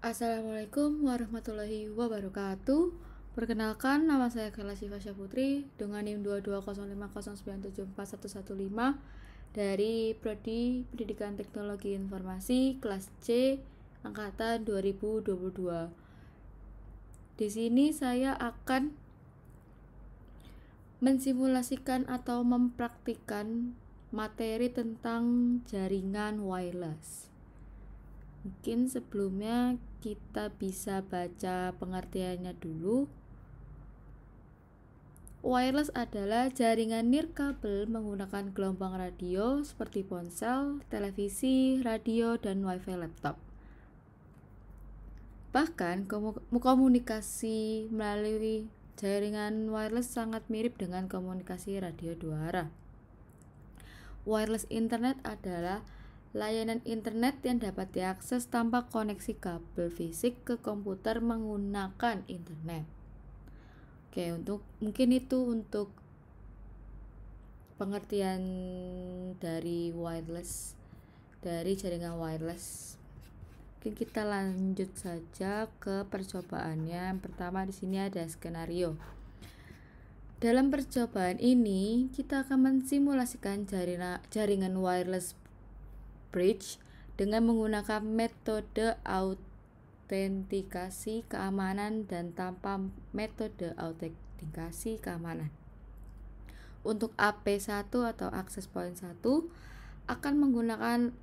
Assalamualaikum warahmatullahi wabarakatuh. Perkenalkan, nama saya Kela Sifasya Putri dengan NIM 22050974115 dari Prodi Pendidikan Teknologi Informasi kelas C angkatan 2022. Di sini saya akan mensimulasikan atau mempraktikkan materi tentang jaringan wireless. Mungkin sebelumnya kita bisa baca pengertiannya dulu. Wireless adalah jaringan nirkabel menggunakan gelombang radio seperti ponsel, televisi, radio, dan wifi laptop. Bahkan komunikasi melalui jaringan wireless sangat mirip dengan komunikasi radio dua arah. Wireless internet adalah layanan internet yang dapat diakses tanpa koneksi kabel fisik ke komputer menggunakan internet. Oke, mungkin itu untuk pengertian dari wireless, dari jaringan wireless. Mungkin kita lanjut saja ke percobaannya. Yang pertama di sini ada skenario. Dalam percobaan ini, kita akan mensimulasikan jaringan wireless bridge dengan menggunakan metode autentikasi keamanan dan tanpa metode autentikasi keamanan. Untuk AP1 atau access point 1 akan menggunakan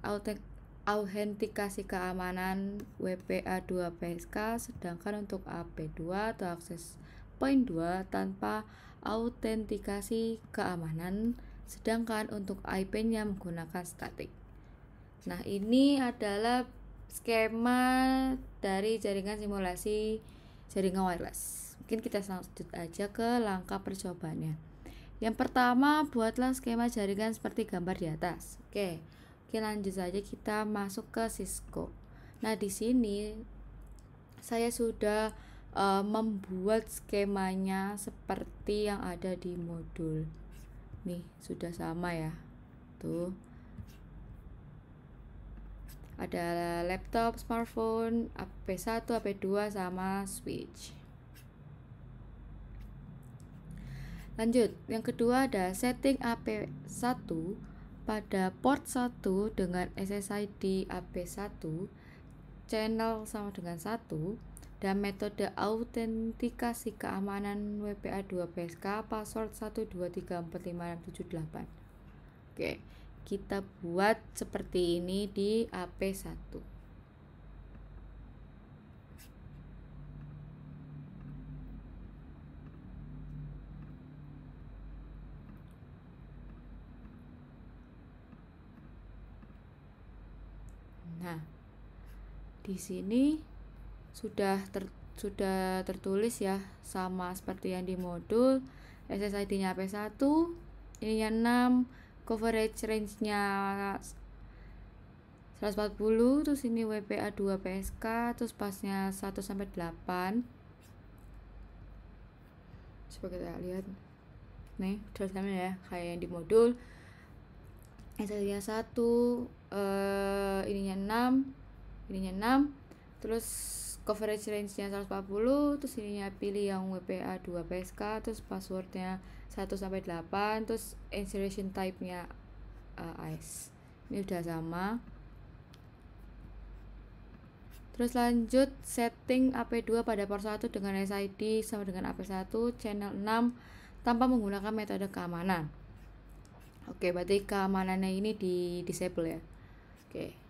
autentikasi keamanan WPA2PSK, sedangkan untuk AP2 atau access point 2 tanpa autentikasi keamanan, sedangkan untuk IP-nya menggunakan static. Nah, ini adalah skema dari jaringan simulasi jaringan wireless. Mungkin kita lanjut aja ke langkah percobaannya. Yang pertama, buatlah skema jaringan seperti gambar di atas. Oke, lanjut saja kita masuk ke Cisco. Nah, di sini saya sudah membuat skemanya seperti yang ada di modul. Nih, sudah sama ya. Tuh. Ada laptop, smartphone, AP1, AP2 sama switch. Lanjut, yang kedua ada setting AP1 pada port 1 dengan SSID AP1, channel sama dengan 1, dan metode autentikasi keamanan WPA2PSK password 123456778. Oke, kita buat seperti ini di AP1. Nah, di sini sudah tertulis ya, sama seperti yang di modul. SSID-nya AP1, ininya 6, coverage range-nya 140, terus ini WPA2PSK, terus pasnya 1 sampai 8. Coba kita lihat. Nih, tulisannya ya, kayak yang di modul. SSID-nya 1, ininya 6, terus coverage range-nya 140, terus ininya pilih yang WPA2PSK, terus passwordnya 1 sampai 8, terus insertion type-nya AES. Ini udah sama. Terus lanjut setting AP2 pada port 1 dengan SID sama dengan AP1 channel 6 tanpa menggunakan metode keamanan. Oke, berarti keamanannya ini di disable ya. Oke.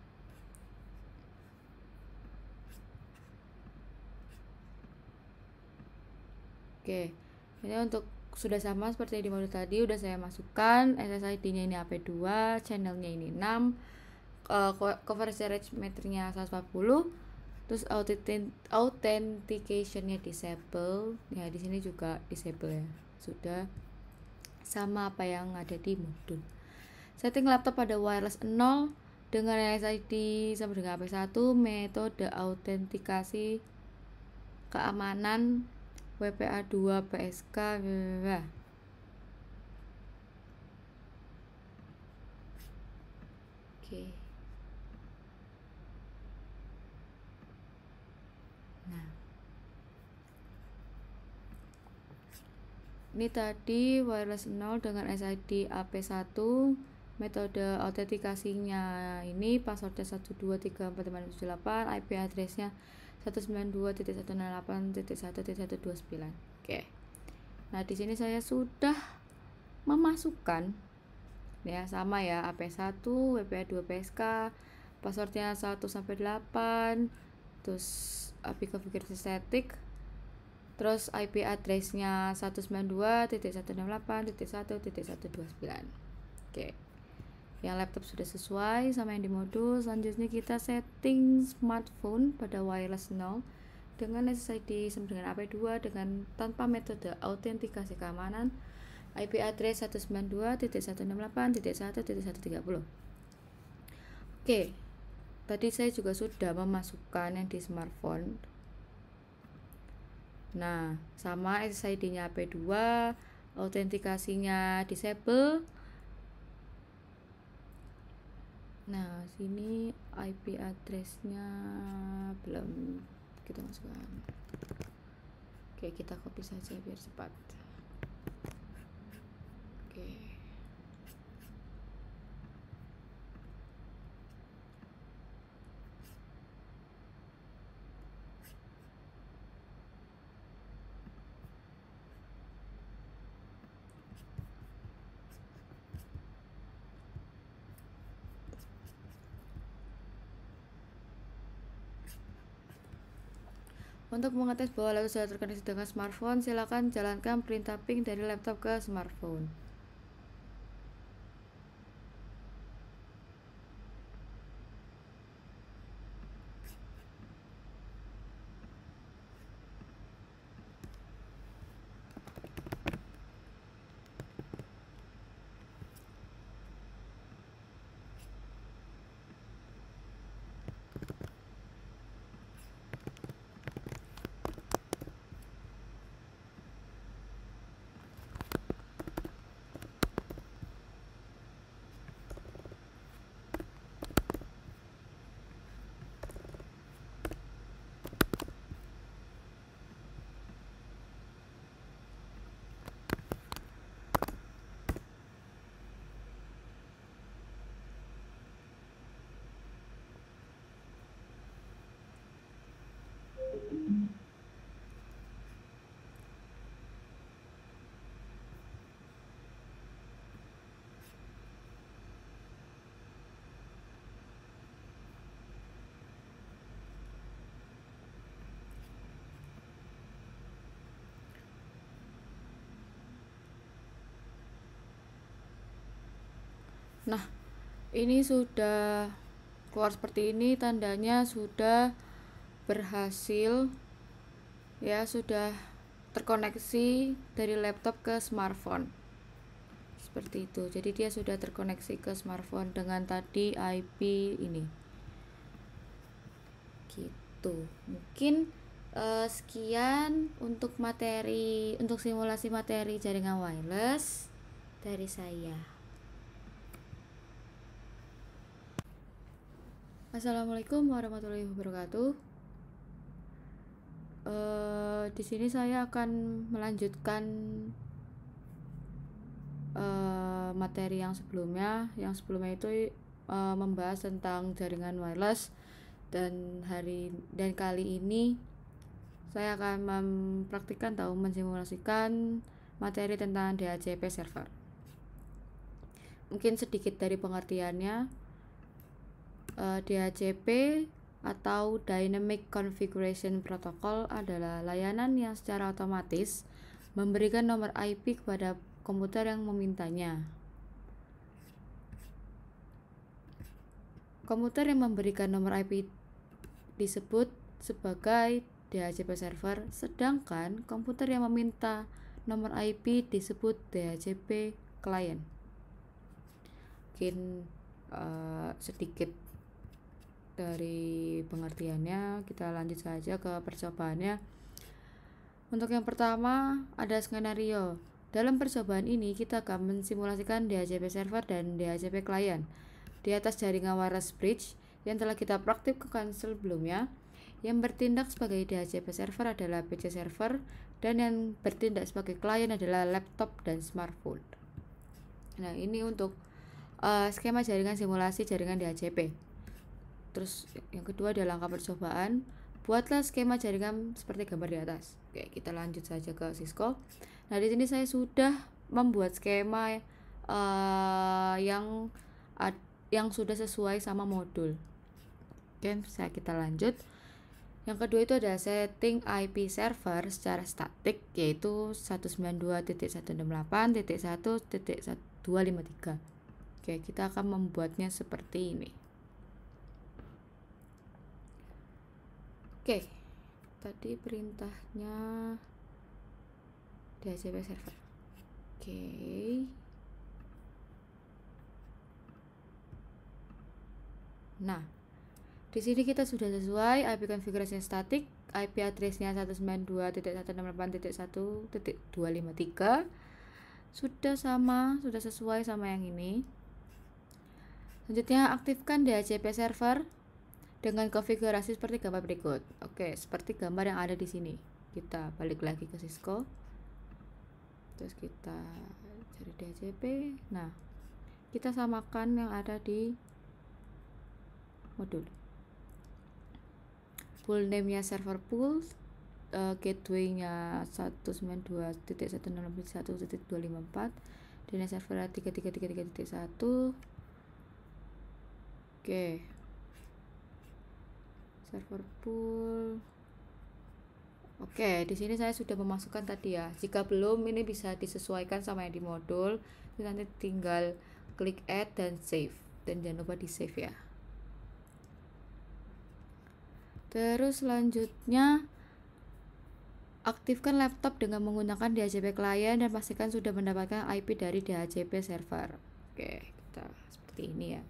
Oke, ini untuk sudah sama seperti di modul tadi, udah saya masukkan SSID-nya ini AP2, channelnya ini 6, coverage range meternya 140, terus authentication-nya disable. Ya, di sini juga disable ya. Sudah sama apa yang ada di modul. Setting laptop pada wireless 0 dengan SSID sama dengan AP1, metode autentikasi keamanan WPA2PSK. Oke. Nah, ini tadi wireless 0 dengan SID AP1. Metode autentikasinya ini passwordnya 1234578, IP addressnya 192.168.1.129. Oke. Nah, di sini saya sudah memasukkan ya, sama ya, AP1, WPA2 PSK, passwordnya 1 sampai 8, terus API configuration static, terus IP addressnya 192.168.1.129. Oke. Yang laptop sudah sesuai sama yang di modul. Selanjutnya kita setting smartphone pada wireless 0 dengan SSID sama dengan AP2 dengan tanpa metode autentikasi keamanan, IP address 192.168.1.130. Oke, tadi saya juga sudah memasukkan yang di smartphone. Nah, sama SSID-nya AP2, autentikasinya disable. Nah, sini IP address-nya belum kita masukkan. Oke, kita copy saja biar cepat. Oke. Untuk mengetes bahwa laptop sudah terkoneksi dengan smartphone, silakan jalankan perintah ping dari laptop ke smartphone. Nah, ini sudah keluar seperti ini, tandanya sudah berhasil ya, sudah terkoneksi dari laptop ke smartphone seperti itu. Jadi dia sudah terkoneksi ke smartphone dengan tadi IP ini gitu. Mungkin sekian untuk materi, untuk simulasi materi jaringan wireless dari saya. Assalamualaikum warahmatullahi wabarakatuh. Di sini saya akan melanjutkan materi yang sebelumnya. Yang sebelumnya itu membahas tentang jaringan wireless, dan kali ini saya akan mempraktikkan atau mensimulasikan materi tentang DHCP server. Mungkin sedikit dari pengertiannya. DHCP atau Dynamic Configuration Protocol adalah layanan yang secara otomatis memberikan nomor IP kepada komputer yang memintanya. Komputer yang memberikan nomor IP disebut sebagai DHCP server, sedangkan komputer yang meminta nomor IP disebut DHCP client. Mungkin sedikit dari pengertiannya, kita lanjut saja ke percobaannya. Untuk yang pertama ada skenario. Dalam percobaan ini kita akan mensimulasikan DHCP server dan DHCP client di atas jaringan wireless bridge yang telah kita praktikkan sebelumnya, Yang bertindak sebagai DHCP server adalah PC server, dan yang bertindak sebagai klien adalah laptop dan smartphone. Nah, ini untuk skema jaringan simulasi jaringan DHCP. Terus yang kedua adalah langkah percobaan. Buatlah skema jaringan seperti gambar di atas. Oke, kita lanjut saja ke Cisco. Nah, di sini saya sudah membuat skema yang sudah sesuai sama modul. Oke, kita lanjut. Yang kedua itu adalah setting IP server secara statik, yaitu 192.168.1.253. Oke, kita akan membuatnya seperti ini. Oke, tadi perintahnya DHCP server. Oke. Nah, di sini kita sudah sesuai IP konfigurasi statik, IP address-nya 192.168.1.253. Sudah sama, sudah sesuai sama yang ini. Selanjutnya aktifkan DHCP server dengan konfigurasi seperti gambar berikut. Oke, seperti gambar yang ada di sini. Kita balik lagi ke Cisco. Terus kita cari DHCP. Nah, kita samakan yang ada di modul. Pool name-nya server pool, gateway-nya 192.168.1.254, dan server 3333.1. Oke. Server pool. Oke, di sini saya sudah memasukkan tadi ya. Jika belum, ini bisa disesuaikan sama yang di modul. Nanti tinggal klik add dan save. Dan jangan lupa di save ya. Terus selanjutnya aktifkan laptop dengan menggunakan DHCP client dan pastikan sudah mendapatkan IP dari DHCP server. Oke, kita seperti ini ya.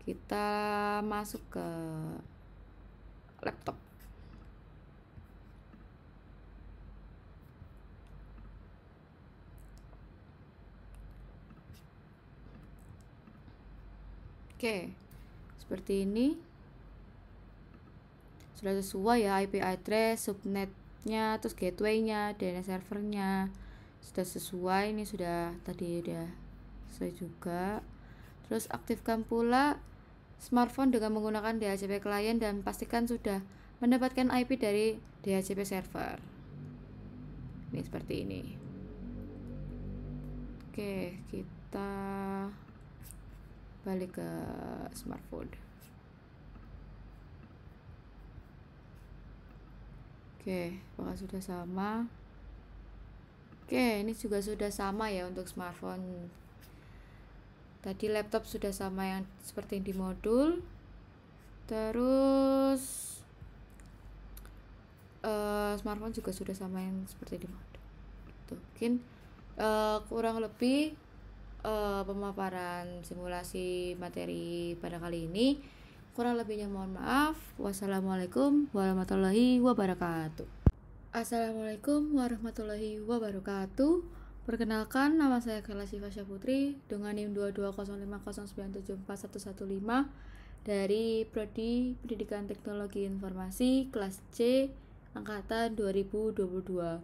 Kita masuk ke laptop. Oke, seperti ini. Sudah sesuai ya, IP address, subnetnya, terus gateway-nya, DNS servernya sudah sesuai. Ini sudah tadi udah sesuai juga. Terus aktifkan pula smartphone dengan menggunakan DHCP client dan pastikan sudah mendapatkan IP dari DHCP server. Ini seperti ini. Oke, kita balik ke smartphone. Oke, apakah sudah sama? Oke, ini juga sudah sama ya untuk smartphone. Tadi laptop sudah sama yang seperti di modul. Terus smartphone juga sudah sama yang seperti di modul. Gitu. Mungkin kurang lebih pemaparan simulasi materi pada kali ini. Kurang lebihnya mohon maaf. Wassalamualaikum warahmatullahi wabarakatuh. Assalamualaikum warahmatullahi wabarakatuh. Perkenalkan, nama saya Kela Syifa Syahputri dengan NIM 220509741115 dari Prodi Pendidikan Teknologi Informasi kelas C angkatan 2022.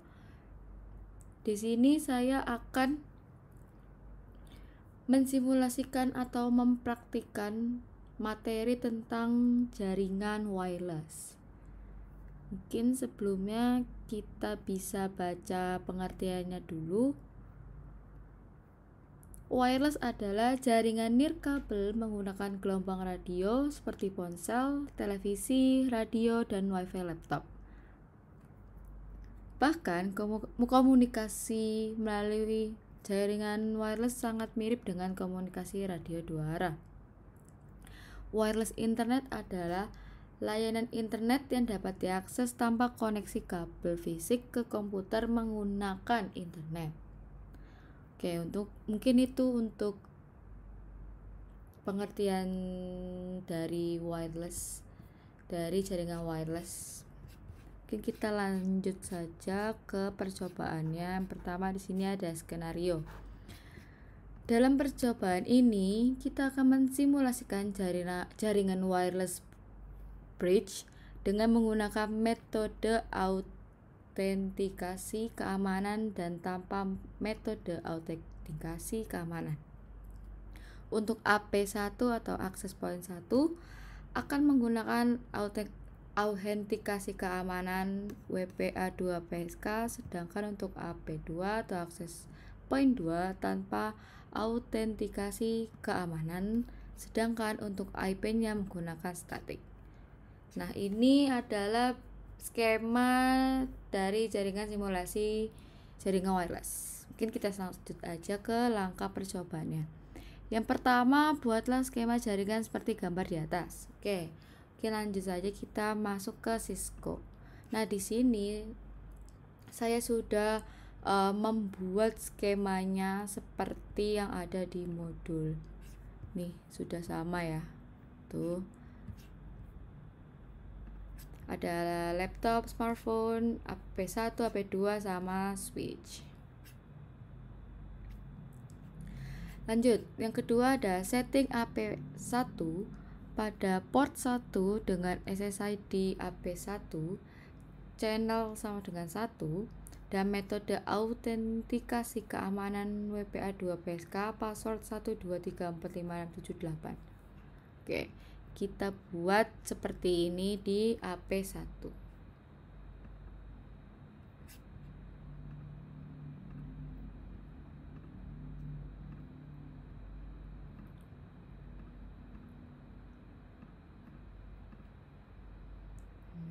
Di sini saya akan mensimulasikan atau mempraktikkan materi tentang jaringan wireless. Mungkin sebelumnya kita bisa baca pengertiannya dulu. Wireless adalah jaringan nirkabel menggunakan gelombang radio seperti ponsel, televisi, radio, dan wifi laptop. Bahkan komunikasi melalui jaringan wireless sangat mirip dengan komunikasi radio dua arah. Wireless internet adalah layanan internet yang dapat diakses tanpa koneksi kabel fisik ke komputer menggunakan internet. Oke, mungkin itu untuk pengertian dari wireless, dari jaringan wireless. Mungkin kita lanjut saja ke percobaannya. Yang pertama di sini ada skenario. Dalam percobaan ini, kita akan mensimulasikan jaringan wireless bridge dengan menggunakan metode autentikasi keamanan dan tanpa metode autentikasi keamanan. Untuk AP1 atau access point 1 akan menggunakan autentikasi keamanan WPA2 PSK, sedangkan untuk AP2 atau access point 2 tanpa autentikasi keamanan, sedangkan untuk IP-nya menggunakan static. Nah, ini adalah skema dari jaringan simulasi jaringan wireless. Mungkin kita lanjut aja ke langkah percobaannya. Yang pertama, buatlah skema jaringan seperti gambar di atas. Oke, lanjut saja, kita masuk ke Cisco. Nah, di sini saya sudah membuat skemanya seperti yang ada di modul. Nih, sudah sama ya. Tuh. Ada laptop, smartphone, AP1, AP2 sama switch. Lanjut, yang kedua ada setting AP1 pada port 1 dengan SSID AP1, channel sama dengan 1, dan metode autentikasi keamanan WPA2 PSK password 123456778. Oke, kita buat seperti ini di AP1.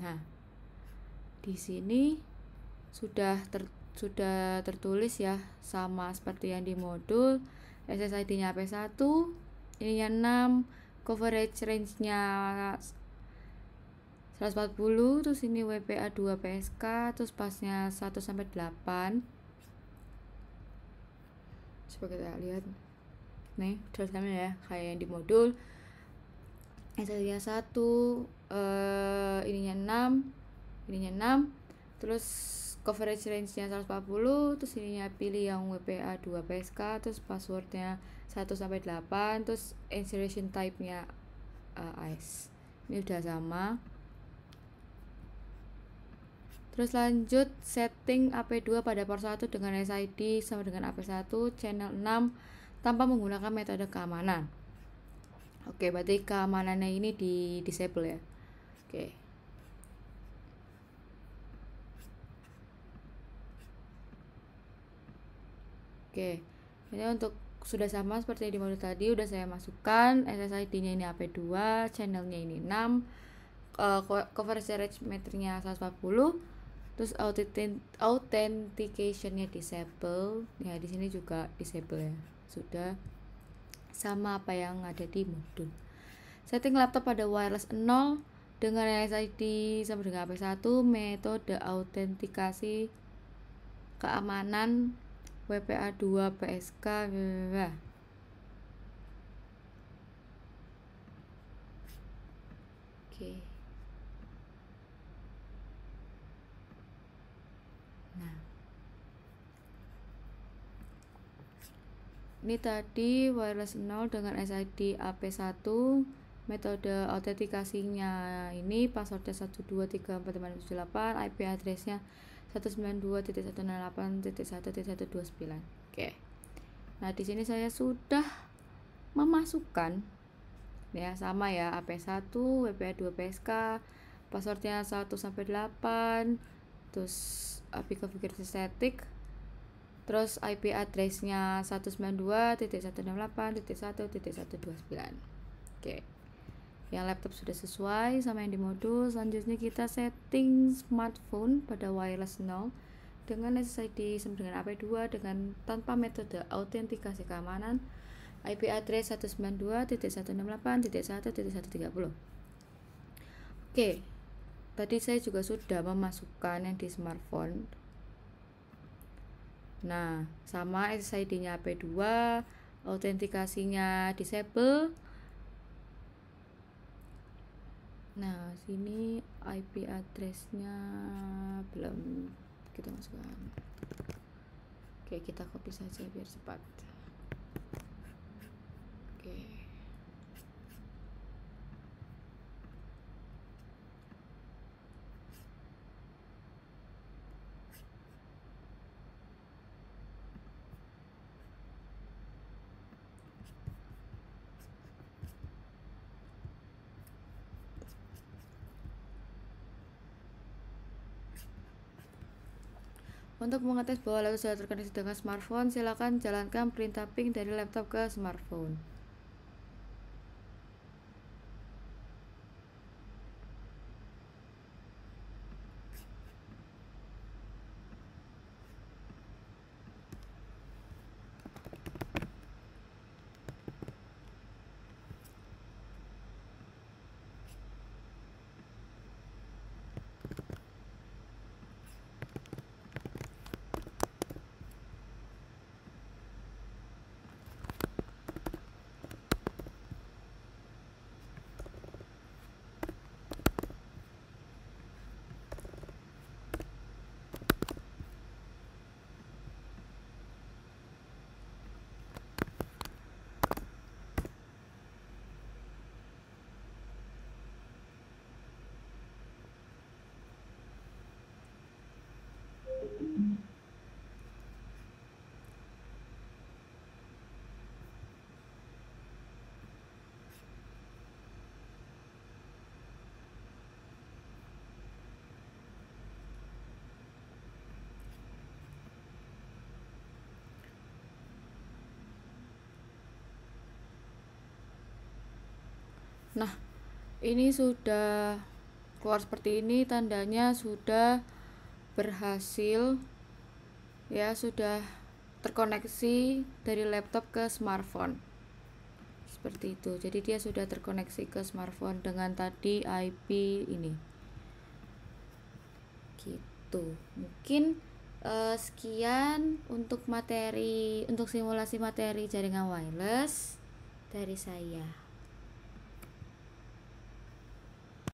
Nah, di sini sudah tertulis ya, sama seperti yang di modul. SSID-nya AP1, ininya 6, coverage range-nya 140, terus ini WPA2 PSK, terus pasnya 1-8. Coba kita lihat. Nih, tulisannya ya, kayak yang di modul. SSID-nya 1, ininya 6, terus coverage range-nya 140, terus ininya pilih yang WPA2 PSK, terus passwordnya 1-8, terus insertion type-nya AES. Ini udah sama. Terus lanjut, setting AP2 pada port 1 dengan SID sama dengan AP1 channel 6 tanpa menggunakan metode keamanan. Oke, berarti keamanannya ini di disable ya. Oke. Ini untuk sudah sama seperti di modul tadi, udah saya masukkan SSID-nya ini AP2, channelnya ini 6, coverage range meternya 140, terus authentication-nya disable. Ya, di sini juga disable ya. Sudah sama apa yang ada di modul. Setting laptop pada wireless 0 dengan SSID sama dengan AP1, metode autentikasi keamanan WPA2 PSK. Oke. Nah, ini tadi wireless 0 dengan SID AP1, metode autentikasinya ini passwordnya 123456778, IP addressnya 192.168.1.129. Oke. Nah, di sini saya sudah memasukkan ya, sama ya, AP1, WPA2 PSK, passwordnya 1-8, terus API configuration static, terus IP addressnya 192.168.1.129. Oke. Yang laptop sudah sesuai sama yang di modul. Selanjutnya kita setting smartphone pada wireless 0 dengan SSID sama dengan AP2 dengan tanpa metode autentikasi keamanan, IP address 192.168.1.130. Oke, tadi saya juga sudah memasukkan yang di smartphone. Nah, sama SSID-nya AP2, autentikasinya disable. Nah, sini IP address-nya belum kita masukkan. Oke, kita copy saja biar cepat. Oke. Untuk mengetes bahwa laptop sudah terkoneksi dengan smartphone, silakan jalankan perintah ping dari laptop ke smartphone. Nah, ini sudah keluar seperti ini, tandanya sudah berhasil ya, sudah terkoneksi dari laptop ke smartphone seperti itu. Jadi dia sudah terkoneksi ke smartphone dengan tadi IP ini gitu. Mungkin sekian untuk simulasi materi jaringan wireless dari saya.